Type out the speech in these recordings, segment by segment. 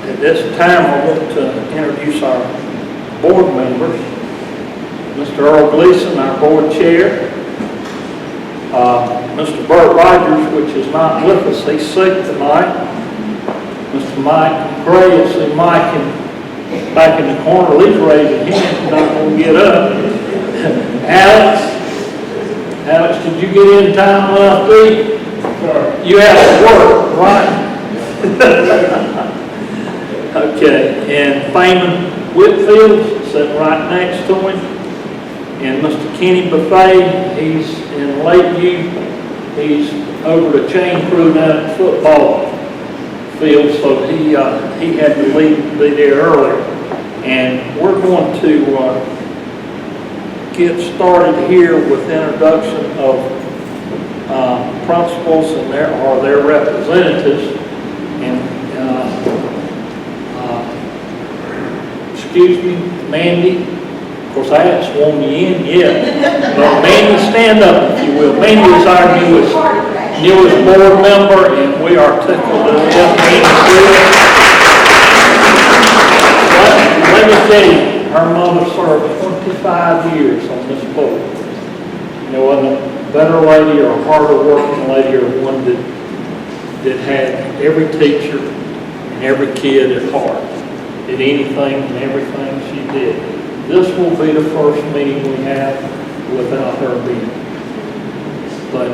At this time, I want to introduce our board members. Mr. Earl Gleason, our board chair. Mr. Burt Rogers, which is not with us, he's sick tonight. Mr. Mike Gray, I see Mike back in the corner, he's raising his hand, not going to get up. Alex, did you get in time enough to eat? Sorry. You have to work, right? Okay, and Feynman Whitfield sitting right next to him. And Mr. Kenny Buffet, he's in Lakeview. He's over the chain crew down at the football field, so he had to leave to be there earlier. And we're going to get started here with introduction of principals and their representatives. And excuse me, Mandy. Of course, I haven't sworn you in yet. But Mandy, stand up if you will. Mandy is our newest board member, and we are tickled to death. Let me tell you, her mother served 25 years on this board. There wasn't a better lady or a harder working lady or one that had every teacher and every kid at heart. Did anything and everything she did. This will be the first meeting we have without her being. But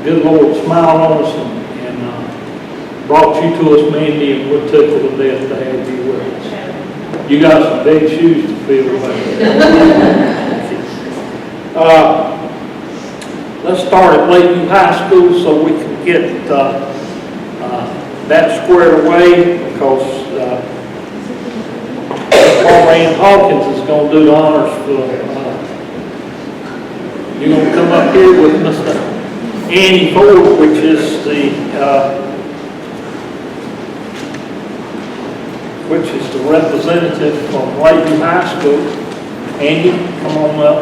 good Lord smiled on us and brought you to us, Mandy, and we're tickled to death to have you with us. You got some big shoes to fill. Let's start at Lakeview High School so we can get that squared away, because Maureen Hawkins is going to do the honors for you're going to come up here with Mr. Andy Ford, which is the representative from Lakeview High School. Andy, come on up.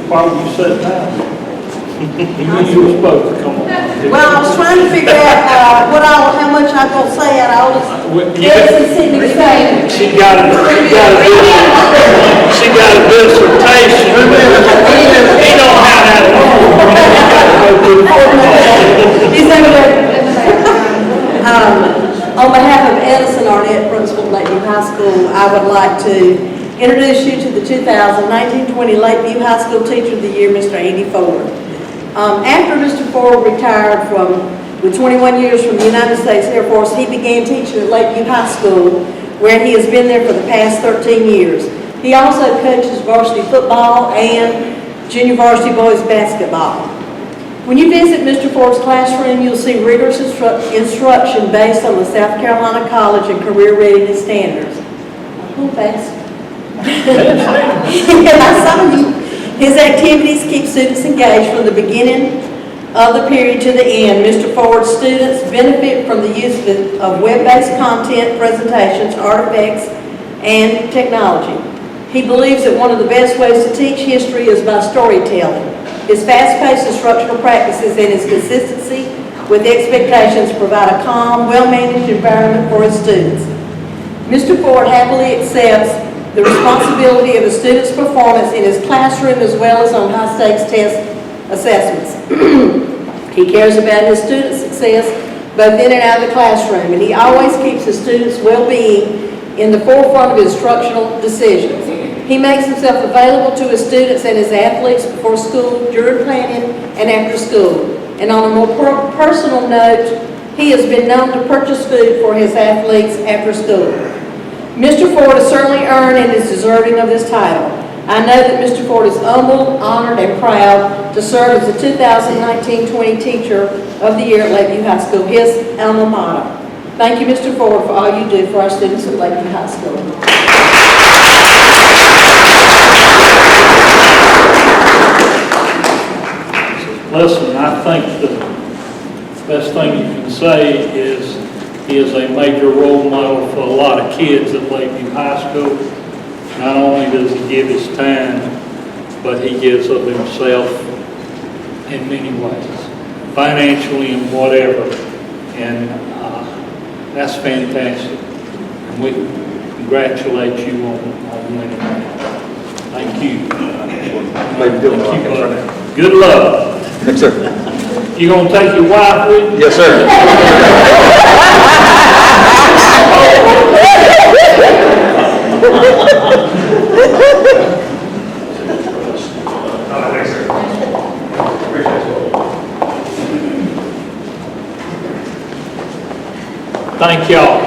Why would you sit down? You were supposed to come on. Well, I was trying to figure out how much I'm going to say, and I'll just She got a dissertation. He don't have that on behalf of Edison Arnett, principal of Lakeview High School, I would like to introduce you to the 2019-20 Lakeview High School Teacher of the Year, Mr. Andy Ford. After Mr. Ford retired with 21 years from the United States Air Force, he began teaching at Lakeview High School, where he has been there for the past 13 years. He also coaches varsity football and junior varsity boys basketball. When you visit Mr. Ford's classroom, you'll see rigorous instruction based on the South Carolina College and Career Readiness Standards. Who fast? Some of you. His activities keep students engaged from the beginning of the period to the end. Mr. Ford's students benefit from the use of web-based content, presentations, artifacts, and technology. He believes that one of the best ways to teach history is by storytelling. His fast-paced instructional practices and his consistency with expectations provide a calm, well-managed environment for his students. Mr. Ford happily accepts the responsibility of a student's performance in his classroom as well as on high-stakes test assessments. He cares about his students' success both in and out of the classroom, and he always keeps his students' well-being in the forefront of his instructional decisions. He makes himself available to his students and his athletes before school, during planning, and after school. And on a more personal note, he has been known to purchase food for his athletes after school. Mr. Ford has certainly earned and is deserving of this title. I know that Mr. Ford is humbled, honored, and proud to serve as the 2019-20 Teacher of the Year at Lakeview High School, his alma mater. Thank you, Mr. Ford, for all you do for our students at Lakeview High School. listen, I think the best thing you can say is he is a major role model for a lot of kids at Lakeview High School. Not only does he give his time, but he gives of himself in many ways, financially and whatever. And that's fantastic. And we congratulate you on winning that. Thank you. Lady Dillon, Thank you, sir. good luck. Yes, sir. You gonna take your wife with you? Yes, sir. Thank y'all.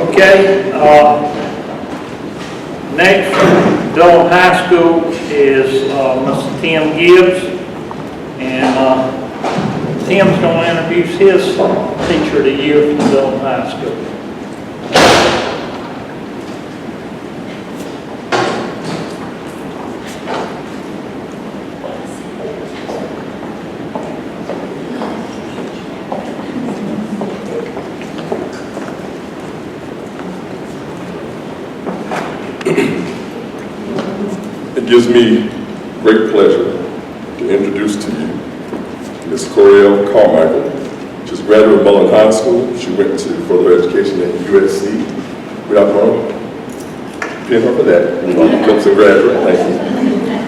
Okay, next from Dillon High School is Mr. Tim Gibbs. And Tim's going to introduce his Teacher of the Year from Dillon High School. It gives me great pleasure to introduce to you Ms. Coriel Carmichael. She's a graduate of Mullen High School. She went to further education at USC. We are going to pin her for that. Clemson graduate, thank you.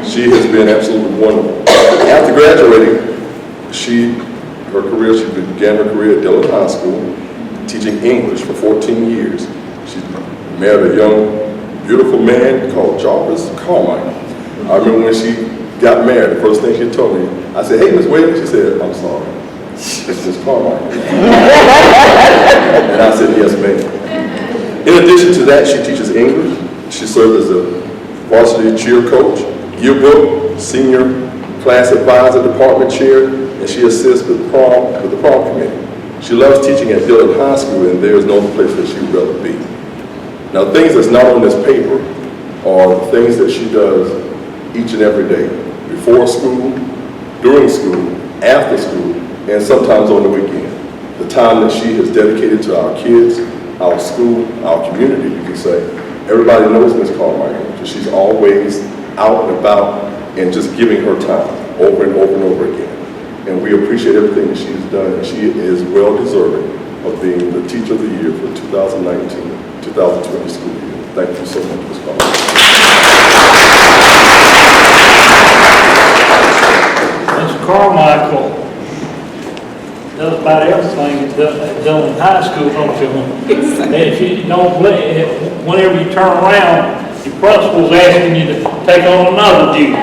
She has been absolutely wonderful. After graduating, she began her career at Dillon High School, teaching English for 14 years. She married a young, beautiful man called Jarvis Carmichael. I remember when she got married, the first thing she told me, I said, "Hey, Miss Williams," she said, "I'm sorry, it's Miss Carmichael." And I said, "Yes, ma'am." In addition to that, she teaches English. She serves as a varsity cheer coach, yearbook, senior class advisor, department chair, and she assists with the prom committee. She loves teaching at Dillon High School, and there is no place that she would rather be. Now, things that's not on this paper are the things that she does each and every day, before school, during school, after school, and sometimes on the weekend. The time that she has dedicated to our kids, our school, our community, you can say. Everybody knows Ms. Carmichael, so she's always out and about and just giving her time over and over and over again. And we appreciate everything that she's done, and she is well deserving of being the Teacher of the Year for 2019-2020 school year. Thank you so much, Ms. Carmichael. Mr. Carmichael does about everything at Dillon High School, don't you? And if you don't believe, whenever you turn around, your principal's asking you to take on another duty.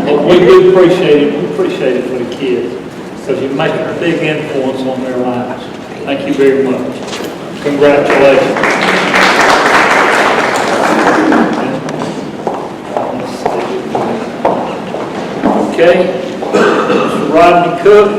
But we do appreciate it. We appreciate it for the kids because you're making a big influence on their lives. Thank you very much. Congratulations. Okay, Mr. Rodney Cook.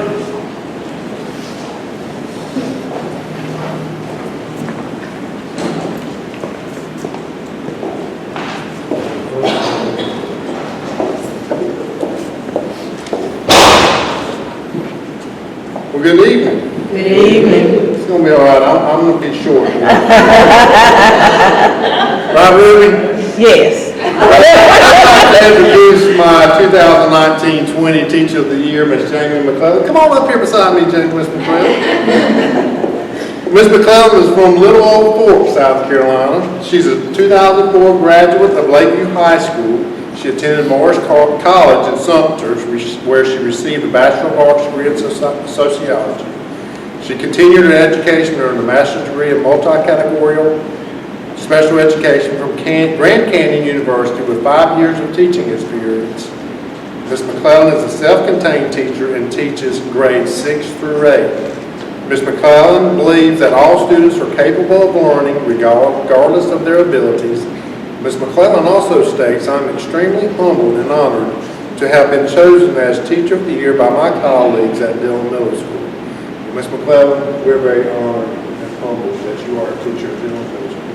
Well, good evening. Good evening. It's going to be all right. I'm going to be short. Right, Ruby? Yes. I'd like to introduce my 2019-20 Teacher of the Year, Ms. Jamie McClellan. Come on up here beside me, Miss McClellan. Ms. McClellan is from Little Old Fork, South Carolina. She's a 2004 graduate of Lakeview High School. She attended Morris College in Sumter, where she received a Bachelor of Arts degree in sociology. She continued her education earning a master's degree in multi-categorical special education from Grand Canyon University with 5 years of teaching experience. Ms. McClellan is a self-contained teacher and teaches grades 6 through 8. Ms. McClellan believes that all students are capable of learning regardless of their abilities. Ms. McClellan also states, "I'm extremely humbled and honored to have been chosen as Teacher of the Year by my colleagues at Dillon Middle School." Ms. McClellan, we're very honored and humbled that you are a teacher at Dillon Middle School.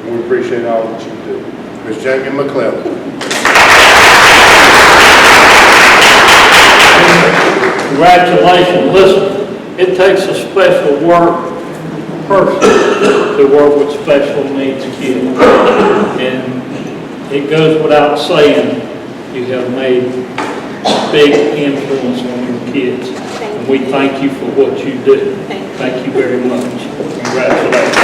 And we appreciate all that you do. Ms. Jamie McClellan. Congratulations. Listen, it takes a special person to work with special needs kids. And it goes without saying, you have made big influence on your kids. And we thank you for what you do. Thank you very much. Congratulations.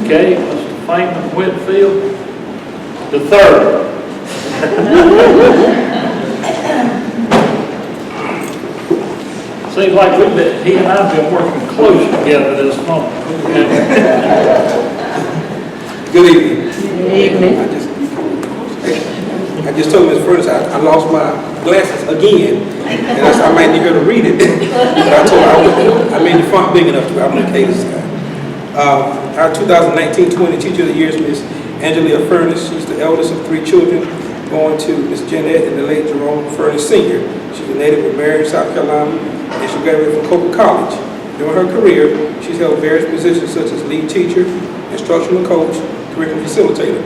Okay, Mr. Fainman Whitfield, the third. Seems like he and I have been working close together this month. Good evening. I just told Ms. Ferguson I lost my glasses again, and I said I might need her to read it. But I told her I made the font big enough to I'm okay this time. Our 2019-20 Teacher of the Year is Ms. Angela Furnace. She's the eldest of 3 children, going to Ms. Jeanette and the late Jerome Furnace Sr. She's a native of Marion, South Carolina, and she graduated from Coker College. During her career, she's held various positions such as lead teacher, instructional coach, curriculum facilitator.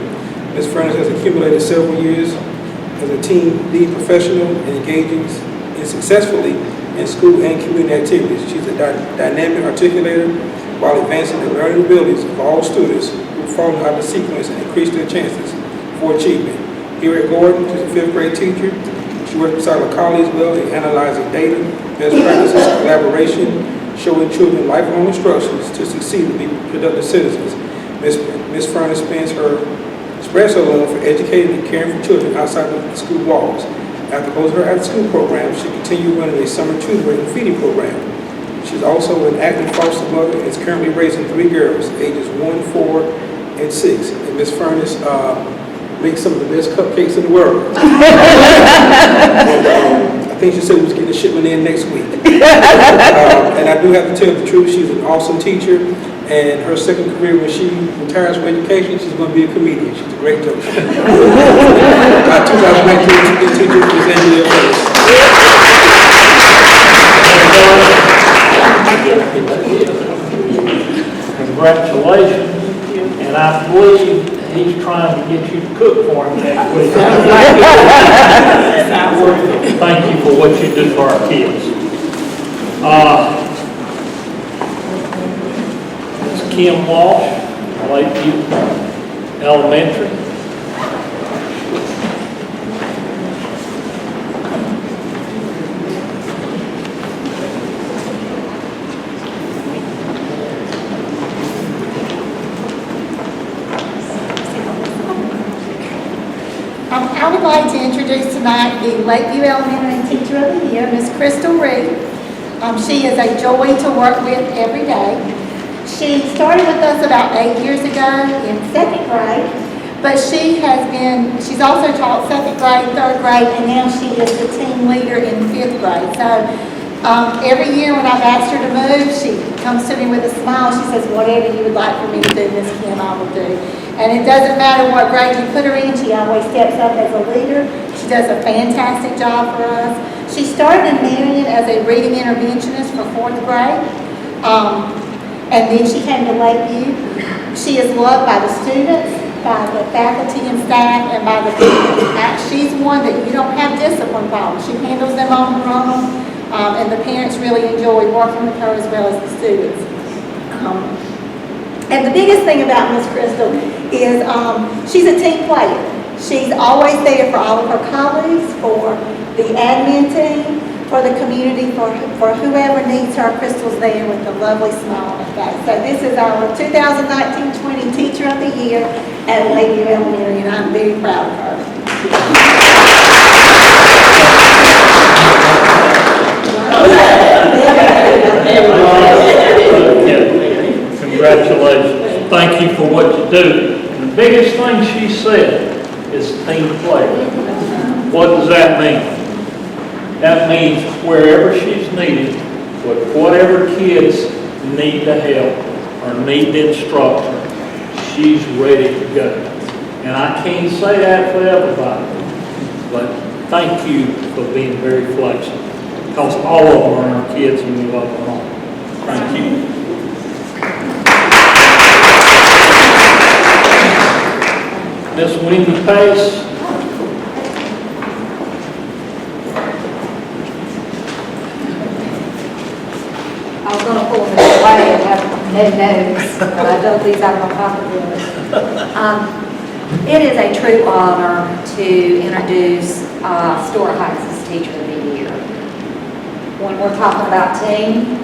Ms. Furnace has accumulated several years as a team lead professional and engaging successfully in school and community activities. She's a dynamic articulator while advancing the learning abilities of all students who follow out the sequence and increase their chances for achievement. Here at Gordon, she's a 5th grade teacher. She works beside her colleagues well in analyzing data, best practices, collaboration, showing children lifelong instructions to succeed and be productive citizens. Ms. Furnace spreads her love for educating and caring for children outside the school walls. After closing her after-school program, she continued running a summer tutoring and feeding program. She's also an active foster mother and is currently raising 3 girls, ages 1, 4, and 6. And Ms. Furnace makes some of the best cupcakes in the world. And, I think she said we was getting a shipment in next week. And I do have to tell the truth, she's an awesome teacher. And her second career, when she retires from education, she's going to be a comedian. She's a great joke. 2019 teacher is Angela Furnace. Congratulations. And I believe he's trying to get you to cook for him next week. Thank you for what you do for our kids. Ms. Kim Walsh, Lakeview Elementary. I would like to introduce tonight the Lakeview Elementary Teacher of the Year, Ms. Crystal Reed. She is a joy to work with every day. She started with us about 8 years ago in 2nd grade, but she's also taught 2nd grade, 3rd grade, and now she is the team leader in 5th grade. So every year when I've asked her to move, she comes to me with a smile. She says, whatever you would like for me to do, Ms. Kim, I will do. And it doesn't matter what grade you put her in, she always steps up as a leader. She does a fantastic job for us. She started in Marion as a reading interventionist for 4th grade. And then she came to Lakeview. She is loved by the students, by the faculty and staff, and by the parents. She's one that you don't have discipline problems. She handles them on her own, and the parents really enjoy working with her as well as the students. And the biggest thing about Miss Crystal is she's a team player. She's always there for all of her colleagues, for the admin team, for the community, for whoever needs her. Crystal's there with a lovely smile on her face. So this is our 2019-20 Teacher of the Year at Lakeview Elementary, and I'm very proud of her. Congratulations. Thank you for what you do. And the biggest thing she said is team play. What does that mean? That means wherever she's needed, with whatever kids need the help or need the instruction, she's ready to go. And I can't say that for everybody, but thank you for being very flexible, because all of them are our kids and we love them all. Thank you. Miss Wendy Pace, everybody knows, but I don't these out of my pocketbook. It is a true honor to introduce Stuart Heights as Teacher of the Year. When we're talking about team,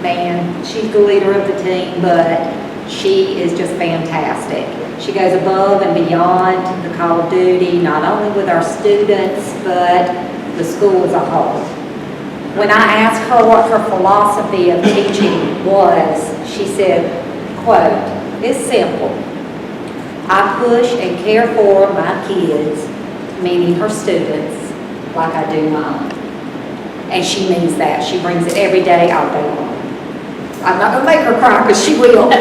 man, she's the leader of the team, but she is just fantastic. She goes above and beyond the call of duty, not only with our students, but the school as a whole. When I asked her what her philosophy of teaching was, she said, quote, "It's simple. I push and care for my kids," meaning her students, "like I do mine." And she means that. She brings it every day, all day long. I'm not going to make her cry because she will.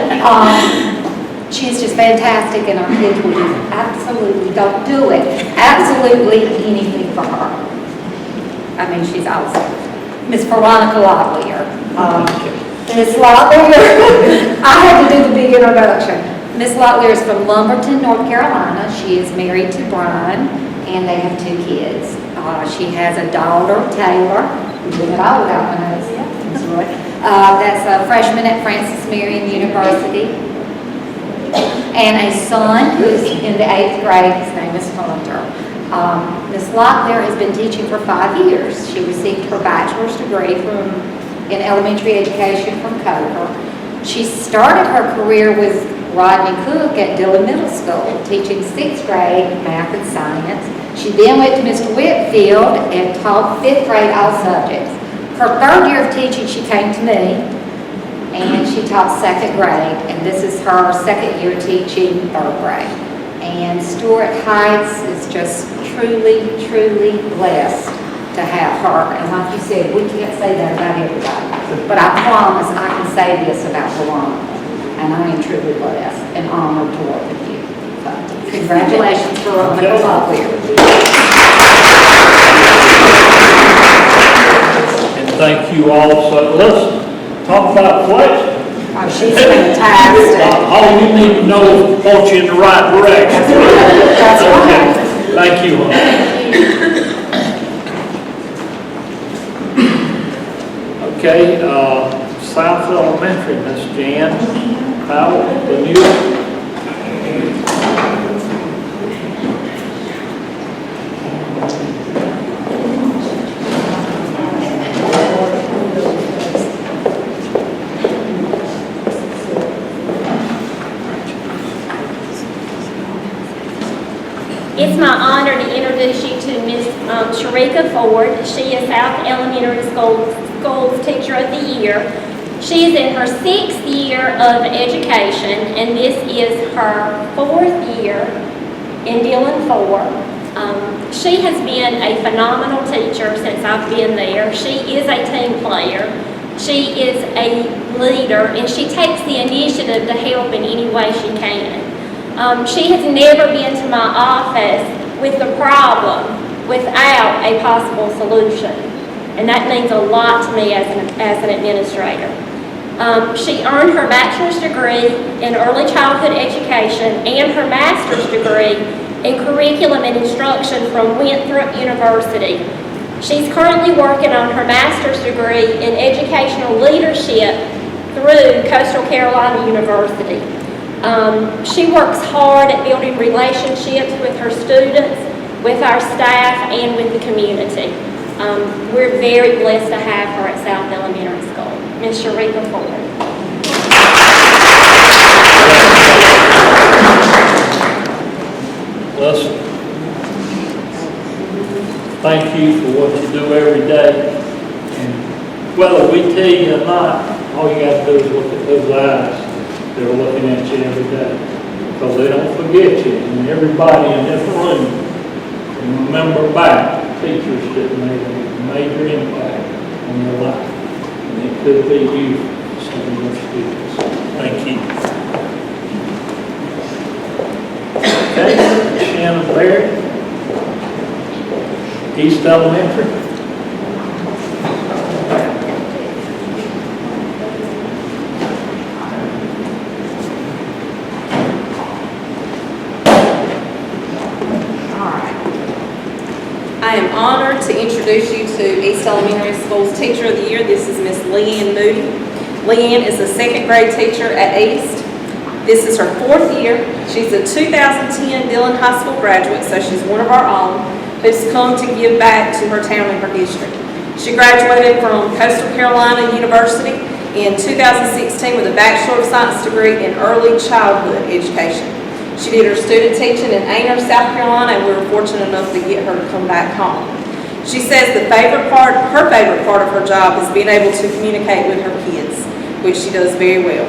She's just fantastic, and our kids will do absolutely, don't do it, absolutely anything for her. I mean, she's awesome. Miss Veronica Locklear. Miss Locklear, I had to do the big introduction. Miss Locklear is from Lumberton, North Carolina. She is married to Brian, and they have 2 kids. She has a daughter, Taylor, who's doing it all without my nose. That's a freshman at Francis Marion University. And a son who's in the 8th grade. His name is Hunter. Ms. Locklear has been teaching for 5 years. She received her bachelor's degree in elementary education from Coker. She started her career with Rodney Cook at Dillon Middle School, teaching 6th grade math and science. She then went to Mr. Whitfield and taught 5th grade all subjects. Her 3rd year of teaching, she came to me, and she taught 2nd grade, and this is her 2nd year teaching 3rd grade. And Stuart Heights is just truly, truly blessed to have her. And like you said, we can't say that about everybody, but I promise I can say this about Veronica, and I am truly blessed and honored to work with you. So, congratulations, Veronica Locklear. And thank you all. So let's talk about questions. Oh, she's fantastic. All you need to know is point you in the right direction. That's right. Okay. Thank you. Okay, South Elementary, Miss Jan Powell, the new. It's my honor to introduce you to Ms. Sharika Ford. She is South Elementary School's Teacher of the Year. She is in her 6th year of education, and this is her 4th year in Dillon 4. She has been a phenomenal teacher since I've been there. She is a team player. She is a leader, and she takes the initiative to help in any way she can. She has never been to my office with the problem without a possible solution, and that means a lot to me as an administrator. She earned her bachelor's degree in early childhood education and her master's degree in curriculum and instruction from Winthrop University. She's currently working on her master's degree in educational leadership through Coastal Carolina University. She works hard at building relationships with her students, with our staff, and with the community. We're very blessed to have her at South Elementary School. Ms. Sharika Ford. Listen, thank you for what you do every day. And whether we tell you or not, all you got to do is look at those eyes. They're looking at you every day, because they don't forget you. And everybody in this room can remember back teachers that made a major impact on your life. And it could be you, some of your students. Thank you. Okay, Shannon Barrett, East Elementary. I am honored to introduce you to East Elementary School's Teacher of the Year. This is Miss Leanne Moody. Leanne is a second grade teacher at East. This is her 4th year. She's a 2010 Dillon High School graduate, so she's one of our own who's come to give back to her town and her district. She graduated from Coastal Carolina University in 2016 with a Bachelor of Science degree in Early Childhood Education. She did her student teaching in Ainer, South Carolina, and we were fortunate enough to get her to come back home. She says her favorite part of her job is being able to communicate with her kids, which she does very well.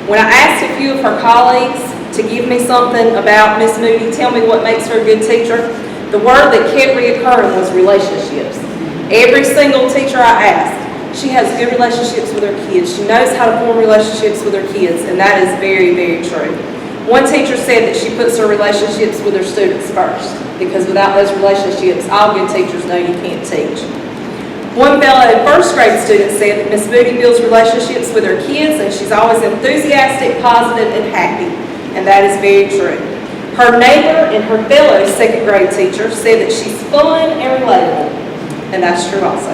When I asked a few of her colleagues to give me something about Miss Moody, tell me what makes her a good teacher, the word that kept reoccurring was relationships. Every single teacher I asked, she has good relationships with her kids. She knows how to form relationships with her kids, and that is very, very true. One teacher said that she puts her relationships with her students first, because without those relationships, all good teachers know you can't teach. One fellow first grade student said that Miss Moody builds relationships with her kids, and she's always enthusiastic, positive, and happy, and that is very true. Her neighbor and her fellow second grade teacher said that she's fun and relatable, and that's true also.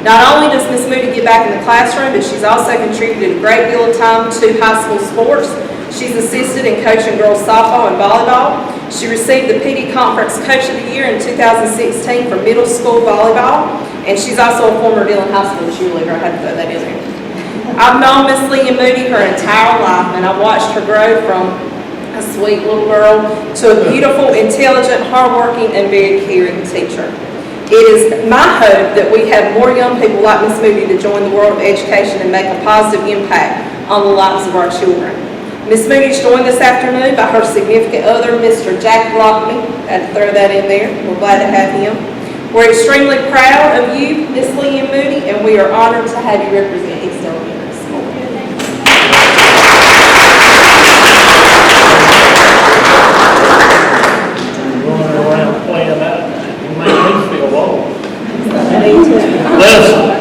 Not only does Miss Moody get back in the classroom, but she's also contributed a great deal of time to high school sports. She's assisted in coaching girls softball and volleyball. She received the PD Conference Coach of the Year in 2016 for middle school volleyball, and she's also a former Dillon High School cheerleader. I had to throw that in there. I've known Miss Leanne Moody her entire life, and I've watched her grow from a sweet little girl to a beautiful, intelligent, hardworking, and very caring teacher. It is my hope that we have more young people like Miss Moody to join the world of education and make a positive impact on the lives of our children. Miss Moody is joined this afternoon by her significant other, Mr. Jack Locklear. I had to throw that in there. We're glad to have him. We're extremely proud of you, Miss Leanne Moody, and we are honored to have you represent East Elementary School. Running around playing that, you make me feel old. Listen,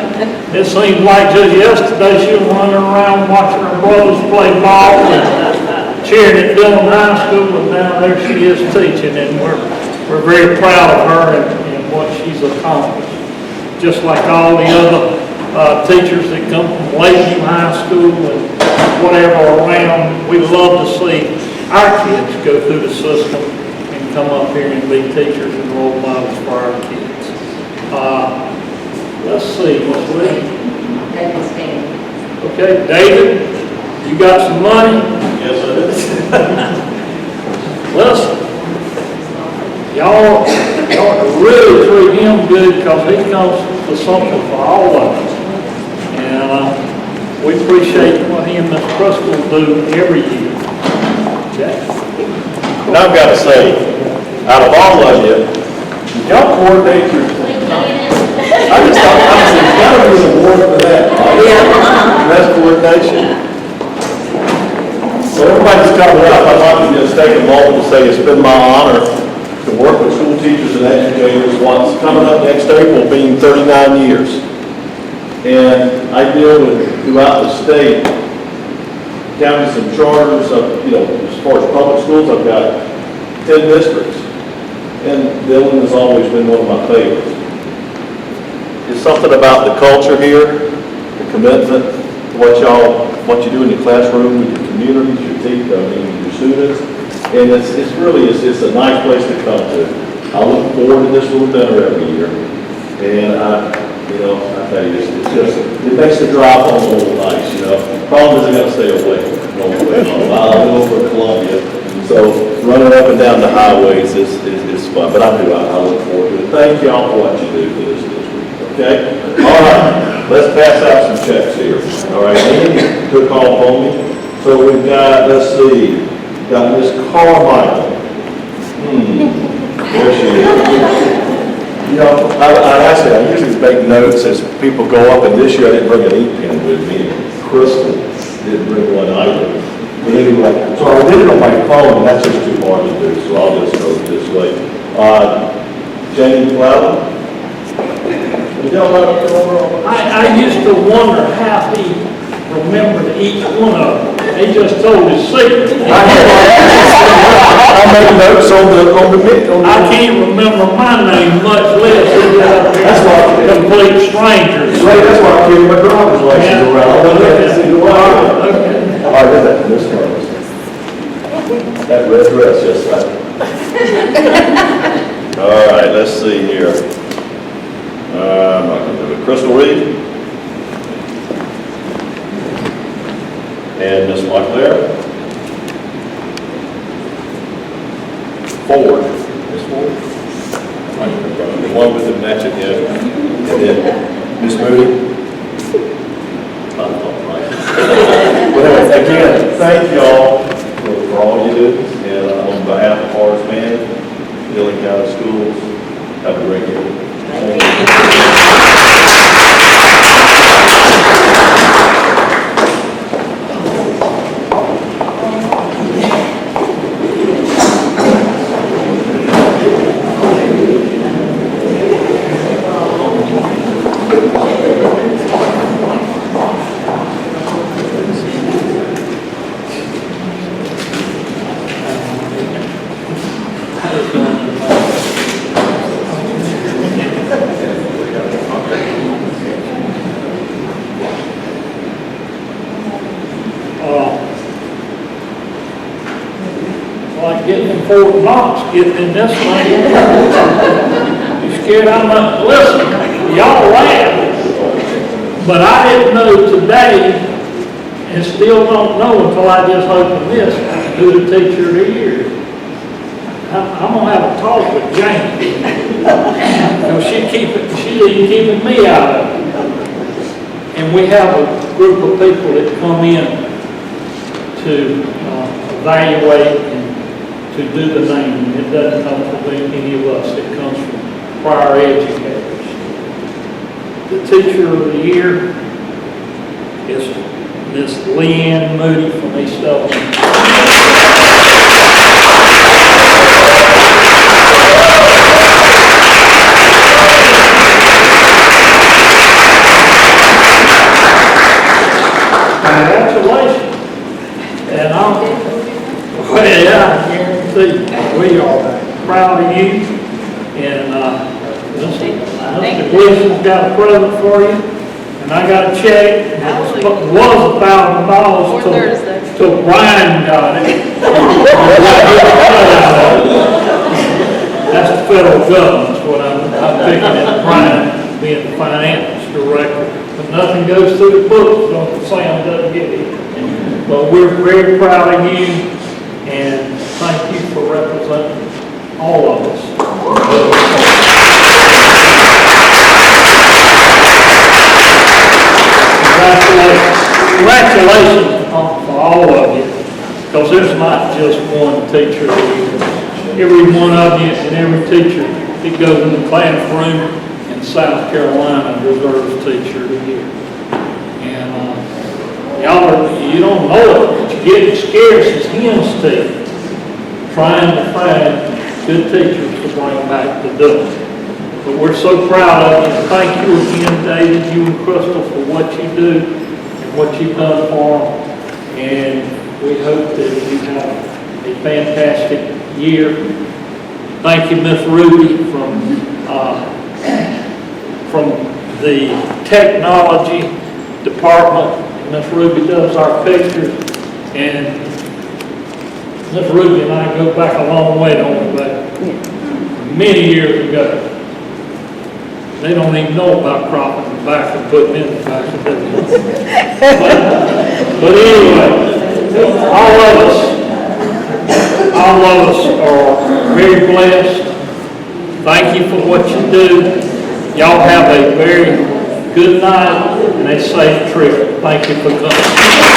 it seems like just yesterday she was running around watching her brothers play ball and cheering at Dillon High School, and now there she is teaching, and we're very proud of her and what she's accomplished. Just like all the other teachers that come from Lakeview High School and whatever around, we love to see our kids go through the system and come up here and be teachers and role models for our kids. Let's see, Ms. Lee. Okay, David, you got some money? Yes, I do. Listen, y'all really treat him good because he comes to something for all of us. And we appreciate what he and Ms. Crystal do every year. Jack? And I've got to say, out of all of you, y'all coordinate your... I just thought, there's got to be an award for that. That's coordination. So everybody's coming up. I'd like to just take a moment to say it's been my honor to work with school teachers and educators. What's coming up next April being 39 years. And I deal with, throughout the state, counties and charters of, as far as public schools, I've got 10 districts. And Dillon has always been one of my favorites. It's something about the culture here, the commitment, what you do in your classroom, with your communities, your students, and it's a nice place to come to. I look forward to this little dinner every year, and I tell you, it makes the drive home a little nice. Problem is I got to stay awake going away home. I live over in Columbia, so running up and down the highways is fun. But I look forward to it. Thank y'all for what you do for this district. Okay? All right. Let's pass out some checks here. All right. Andy took off on me. So we've got, let's see, got Miss Carmichael. There she is. I usually make notes as people go up, and this year I didn't bring an ink pen with me. Crystal didn't bring one either. But anyway, so I did it on my phone, and that's just too hard to do, so I'll just go this way. Jenny McClellan. I used to wonder how he remembered each one of them. He just told his secret. I made notes on the I can't remember my name, much less. That's why complete strangers. Right, that's why I carry my driver's license around. I want to see the Okay. All right, that's Miss Ferguson. That red dress, yes, right. All right, let's see here. I'm not going to do it. Crystal Reed. And Miss Locklear. Ford. Miss Ford. The one with the matching head. And then Miss Moody. Well, again, thank y'all for all you do. And on behalf of Horace Mann, Dillon County Schools, have a great year. Thank you. Like getting in Fort Knox, getting in this thing. You scared I'm not, listen, y'all laugh. But I didn't know today, and still don't know until I just opened this, who the teacher of the year is. I'm gonna have a talk with Jane. Because she's keeping me out of it. And we have a group of people that come in to evaluate and to do the naming. It doesn't come from any of us. It comes from prior educators. The teacher of the year is Miss Leanne Moody from East Dillon. Congratulations. And well, yeah, I guarantee we are proud of you. And Mr. Gleason's got a present for you. And I got a check. It was $1,000 till Brian got it. That's the federal government, that's what I'm picking at Brian being the finance director. But nothing goes through the books, so Sam doesn't get it. But we're very proud of you, and thank you for representing all of us. Congratulations for all of you, because there's not just one teacher of the year. Every one of you and every teacher that goes in the classroom in South Carolina deserves teacher of the year. And you don't know it, but you're getting scarce as hen's teeth, trying to find good teachers to bring back to Dillon. But we're so proud of you. Thank you again, David, you and Crystal, for what you do and what you've done for them. And we hope that you have a fantastic year. Thank you, Miss Ruby from the technology department. Miss Ruby does our pictures, and Miss Ruby and I go back a long way, don't we, back many years ago. They don't even know about cropping the back and putting in the back of it. But anyway, all of us are very blessed. Thank you for what you do. Y'all have a very good night and a safe trip. Thank you for coming.